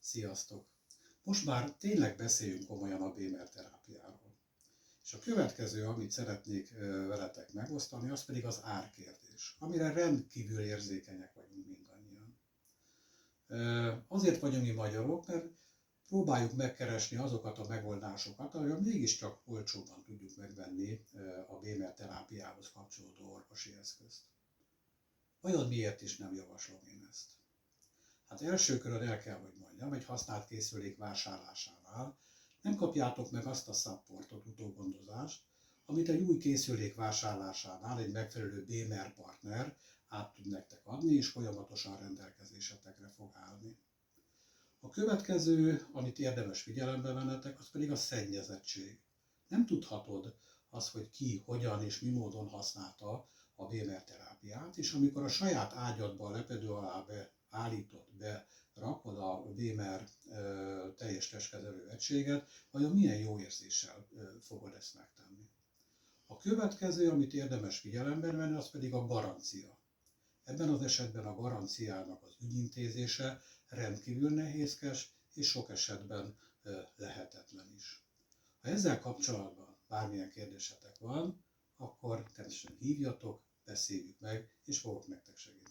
Sziasztok! Most már tényleg beszéljünk komolyan a Bémer terápiáról. És a következő, amit szeretnék veletek megosztani, az pedig az árkérdés, amire rendkívül érzékenyek vagyunk mindannyian. Azért vagyunk mi magyarok, mert próbáljuk megkeresni azokat a megoldásokat, amivel mégiscsak olcsóban tudjuk megvenni a Bémer terápiához kapcsolódó orvosi eszközt. Vajon miért is nem javaslom én ezt? Hát első körön el kell, hogy mondjam, egy használt készülék vásárlásánál nem kapjátok meg azt a supportot, utógondozást, amit egy új készülék vásárlásánál egy megfelelő Bémer partner át tud nektek adni, és folyamatosan rendelkezésetekre fog állni. A következő, amit érdemes figyelembe vennetek, az pedig a szennyezettség. Nem tudhatod azt, hogy ki, hogyan és mi módon használta a Bémer terápiát, és amikor a saját ágyadba, a lepedő alá beállítod, berakod a Bémer teljes testkezelő egységet, vajon milyen jó érzéssel fogod ezt megtenni. A következő, amit érdemes figyelembe venni, az pedig a garancia. Ebben az esetben a garanciának az ügyintézése rendkívül nehézkes, és sok esetben lehetetlen is. Ha ezzel kapcsolatban bármilyen kérdésetek van, akkor természetesen hívjatok, beszéljük meg, és fogok nektek segíteni.